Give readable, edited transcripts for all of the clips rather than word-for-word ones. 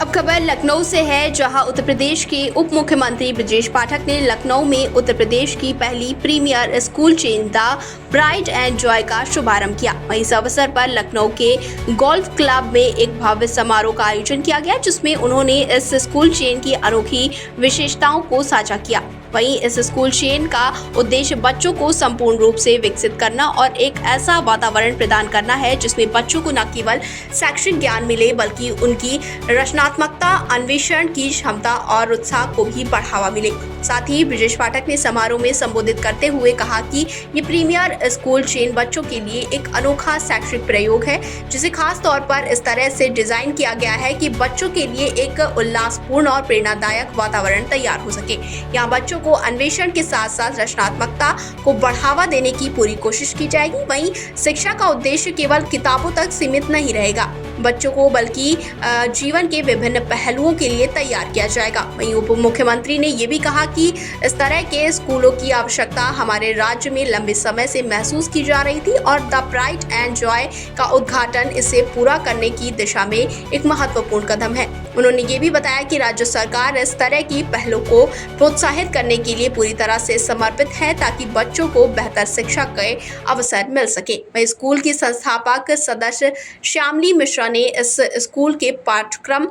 अब खबर लखनऊ से है, जहां उत्तर प्रदेश के उप मुख्यमंत्री ब्रजेश पाठक ने लखनऊ में उत्तर प्रदेश की पहली premier school chain the Pride and Joy का शुभारंभ किया। वहीं इस अवसर पर लखनऊ के गोल्फ क्लब में एक भव्य समारोह का आयोजन किया गया, जिसमें उन्होंने इस स्कूल चेन की अनोखी विशेषताओं को साझा किया। वहीं इस स्कूल चेन का उद्देश्य बच्चों को संपूर्ण रूप से विकसित करना और एक ऐसा वातावरण प्रदान करना है जिसमें बच्चों को न केवल शैक्षिक ज्ञान मिले बल्कि उनकी रचनात्मकता, अन्वेषण की क्षमता और उत्साह को भी बढ़ावा मिले। साथ ही ब्रजेश पाठक ने समारोह में संबोधित करते हुए कहा कि ये प्रीमियर स्कूल चेन बच्चों के लिए एक अनोखा शैक्षिक प्रयोग है, जिसे खास तौर पर इस तरह से डिजाइन किया गया है कि बच्चों के लिए एक उल्लासपूर्ण और प्रेरणादायक वातावरण तैयार हो सके। यहाँ बच्चों को अन्वेषण के साथ साथ रचनात्मकता को बढ़ावा देने की पूरी कोशिश की जाएगी। वहीं शिक्षा का उद्देश्य केवल किताबों तक सीमित नहीं रहेगा, बच्चों को बल्कि जीवन के विभिन्न पहलुओं के लिए तैयार किया जाएगा। वहीं उप मुख्यमंत्री ने ये भी कहा कि इस तरह के स्कूलों की आवश्यकता हमारे राज्य में लंबे समय से महसूस की जा रही थी और द प्राइड एंड जॉय का उद्घाटन इसे पूरा करने की दिशा में एक महत्वपूर्ण कदम है। उन्होंने ये भी बताया कि राज्य सरकार इस तरह की पहलों को प्रोत्साहित करने के लिए पूरी तरह से समर्पित है ताकि बच्चों को बेहतर शिक्षा के अवसर मिल सके। वहीं स्कूल की संस्थापक सदस्य श्यामली मिश्रा ने इस स्कूल के पाठ्यक्रम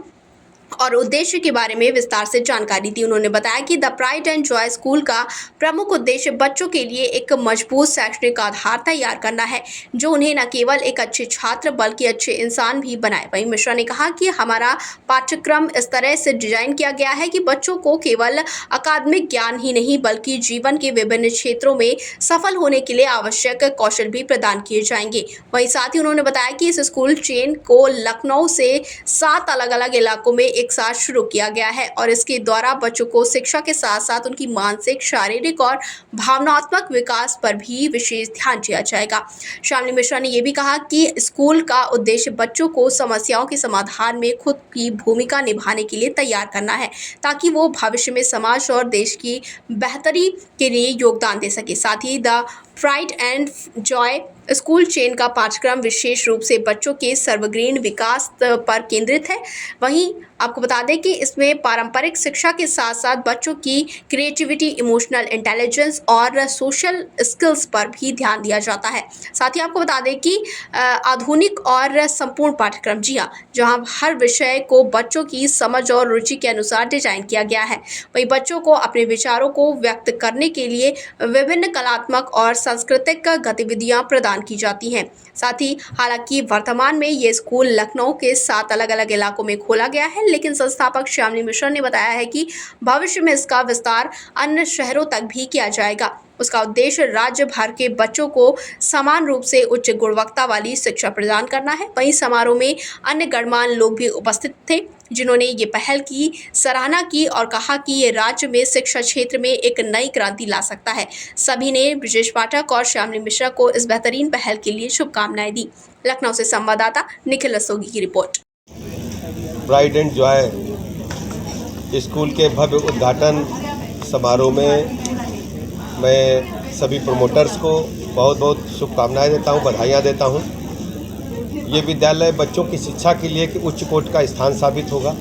और उद्देश्य के बारे में विस्तार से जानकारी दी। उन्होंने बताया कि the Pride and Joy school का प्रमुख उद्देश्य बच्चों के लिए एक मजबूत शैक्षणिक आधार तैयार करना है, जो उन्हें न केवल एक अच्छे छात्र बल्कि अच्छे इंसान भी बनाए। वहीं मिश्रा ने कहा कि हमारा पाठ्यक्रम इस तरह से डिजाइन किया गया है कि बच्चों को केवल अकादमिक ज्ञान ही नहीं बल्कि जीवन के विभिन्न क्षेत्रों में सफल होने के लिए आवश्यक कौशल भी प्रदान किए जाएंगे। वहीं साथ ही उन्होंने बताया कि इस स्कूल चेन को लखनऊ से 7 अलग अलग इलाकों में एक साथ शुरू किया गया है और इसके द्वारा बच्चों को शिक्षा के साथ साथ उनकी मानसिक, शारीरिक और भावनात्मक विकास पर भी विशेष ध्यान दिया जाएगा। श्यामली मिश्रा ने यह भी कहा कि स्कूल का उद्देश्य बच्चों को समस्याओं के समाधान में खुद की भूमिका निभाने के लिए तैयार करना है, ताकि वो भविष्य में समाज और देश की बेहतरी के लिए योगदान दे सके। साथ ही the Pride and Joy school chain का पाठ्यक्रम विशेष रूप से बच्चों के सर्वग्रीण विकास पर केंद्रित है। वहीं आपको बता दें कि इसमें पारंपरिक शिक्षा के साथ साथ बच्चों की क्रिएटिविटी, इमोशनल इंटेलिजेंस और सोशल स्किल्स पर भी ध्यान दिया जाता है। साथ ही आपको बता दें कि आधुनिक और संपूर्ण पाठ्यक्रम, जी हाँ, जहां हर विषय को बच्चों की समझ और रुचि के अनुसार डिजाइन किया गया है। वहीं बच्चों को अपने विचारों को व्यक्त करने के लिए विभिन्न कलात्मक और सांस्कृतिक गतिविधियां प्रदान की जाती हैं। साथ ही हालांकि वर्तमान में ये स्कूल लखनऊ के 7 अलग अलग इलाकों में खोला गया है, लेकिन संस्थापक श्यामली मिश्रा ने बताया है कि भविष्य में इसका विस्तार अन्य शहरों तक भी किया जाएगा। उसका उद्देश्य राज्य भर के बच्चों को समान रूप से उच्च गुणवत्ता वाली शिक्षा प्रदान करना है। वहीं समारोह में अन्य गणमान्य लोग भी उपस्थित थे, जिन्होंने ये पहल की सराहना की और कहा कि ये राज्य में शिक्षा क्षेत्र में एक नई क्रांति ला सकता है। सभी ने ब्रजेश पाठक और श्यामली मिश्रा को इस बेहतरीन पहल के लिए शुभकामनाएं दी। लखनऊ से संवाददाता निखिल रस्तोगी की report. Pride and Joy school के भव्य उद्घाटन समारोह में मैं सभी प्रमोटर्स को बहुत बहुत शुभकामनाएं देता हूं, बधाइयां देता हूं। ये विद्यालय बच्चों की शिक्षा के लिए एक उच्च कोटि का स्थान साबित होगा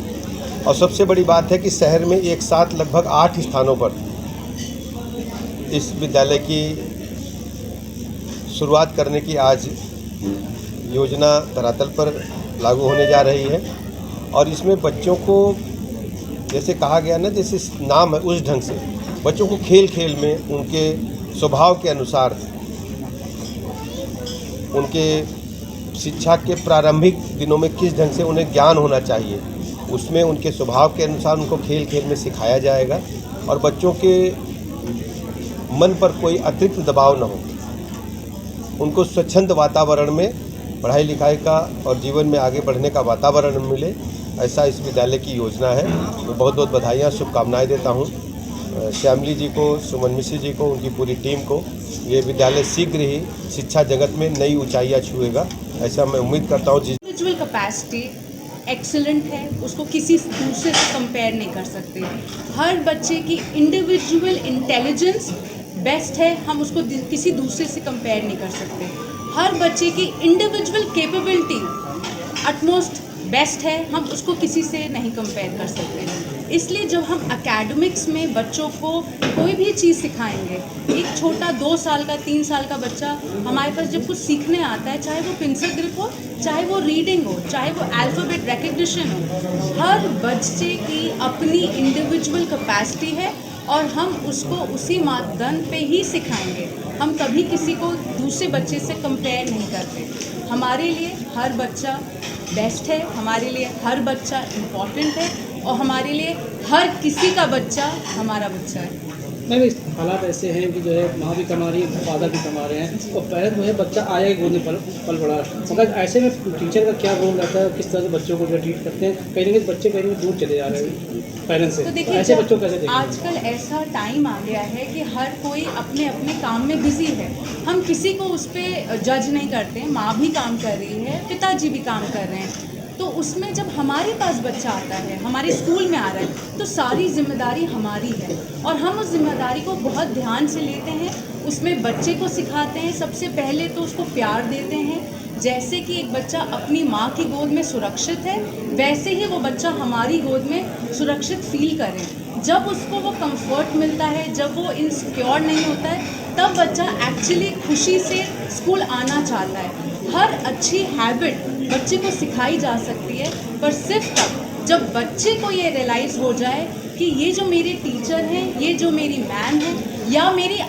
और सबसे बड़ी बात है कि शहर में एक साथ लगभग 8 स्थानों पर इस विद्यालय की शुरुआत करने की आज योजना धरातल पर लागू होने जा रही है। और इसमें बच्चों को, जैसे कहा गया ना, जैसे नाम है उस ढंग से बच्चों को खेल खेल में उनके स्वभाव के अनुसार, उनके शिक्षा के प्रारंभिक दिनों में किस ढंग से उन्हें ज्ञान होना चाहिए, उसमें उनके स्वभाव के अनुसार उनको खेल खेल में सिखाया जाएगा और बच्चों के मन पर कोई अतिरिक्त दबाव न हो, उनको स्वच्छंद वातावरण में पढ़ाई लिखाई का और जीवन में आगे बढ़ने का वातावरण मिले, ऐसा इस विद्यालय की योजना है। मैं बहुत बहुत बधाइयाँ, शुभकामनाएं देता हूँ श्यामली जी को, सुमन मिश्र जी को, उनकी पूरी टीम को। ये विद्यालय शीघ्र ही शिक्षा जगत में नई ऊंचाइयां छुएगा, ऐसा मैं उम्मीद करता हूँ। इंडिविजुअल कैपेसिटी एक्सीलेंट है, उसको किसी दूसरे से कंपेयर नहीं कर सकते। हर बच्चे की इंडिविजुअल इंटेलिजेंस बेस्ट है, हम उसको किसी दूसरे से कंपेयर नहीं कर सकते। हर बच्चे की इंडिविजुअल कैपेबिलिटी अटमोस्ट बेस्ट है, हम उसको किसी से नहीं कंपेयर कर सकते। इसलिए जब हम एकेडमिक्स में बच्चों को कोई भी चीज़ सिखाएंगे, एक छोटा 2 साल का 3 साल का बच्चा हमारे पास जब कुछ सीखने आता है, चाहे वो पेंसिल ग्रिप हो, चाहे वो रीडिंग हो, चाहे वो अल्फ़ाबेट रिकग्निशन हो, हर बच्चे की अपनी इंडिविजुअल कैपेसिटी है और हम उसको उसी मापदंड पे ही सिखाएंगे। हम कभी किसी को दूसरे बच्चे से कंपेयर नहीं करते। हमारे लिए हर बच्चा बेस्ट है, हमारे लिए हर बच्चा इम्पॉर्टेंट है और हमारे लिए हर किसी का बच्चा हमारा बच्चा है। मैम इस हालात ऐसे हैं कि जो है माँ भी कमा रही है, फादर भी कमा रहे हैं और पहले जो है बच्चा आया ही गोद में पल पड़ा। मगर ऐसे में टीचर का क्या रोल रहता है, किस तरह से बच्चों को जो ट्रीट करते हैं, कहीं ना कहीं बच्चे कहीं ना दूर चले जा रहे हैं पेरेंट्स से, तो देखिए, ऐसे बच्चों को कैसे देखें? आजकल ऐसा टाइम आ गया है कि हर कोई अपने अपने काम में बिजी है। हम किसी को उस पर जज नहीं करते। माँ भी काम कर रही है, पिताजी भी काम कर रहे हैं, तो उसमें जब हमारे पास बच्चा आता है, हमारे स्कूल में आ रहा है, तो सारी जिम्मेदारी हमारी है और हम उस जिम्मेदारी को बहुत ध्यान से लेते हैं। उसमें बच्चे को सिखाते हैं, सबसे पहले तो उसको प्यार देते हैं। जैसे कि एक बच्चा अपनी माँ की गोद में सुरक्षित है, वैसे ही वो बच्चा हमारी गोद में सुरक्षित फील करे। जब उसको वो कंफर्ट मिलता है, जब वो इनसिक्योर नहीं होता है, तब बच्चा एक्चुअली खुशी से स्कूल आना चाहता है। हर अच्छी हैबिट बच्चे को सिखाई जा सकती है, पर सिर्फ तब जब बच्चे को ये रियलाइज़ हो जाए कि ये जो मेरे टीचर हैं, ये जो मेरी मैम है या मेरी